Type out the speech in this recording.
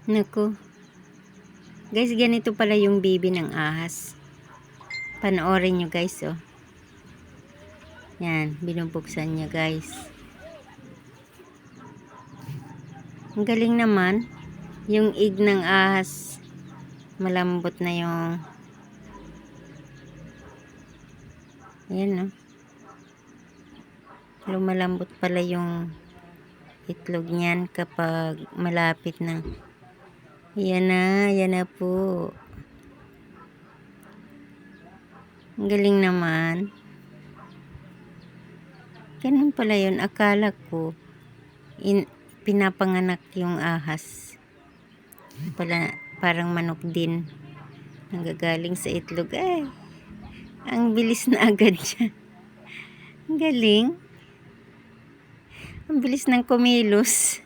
Naku. Guys, ganito pala yung baby ng ahas. Panoorin nyo guys, oh. Yan, binubuksan niya guys. Ang galing naman. Yung egg ng ahas, malambot na yung... Ayan, oh. Lumalambot pala yung itlog niyan kapag malapit na. Yan na po. Ang galing naman. Ganun pala yun. Akala ko pinapanganak yung ahas. Pala, parang manok din. Nanggagaling sa itlog. Ay, ang bilis na agad siya. Ang galing. Ang bilis ng kumilos.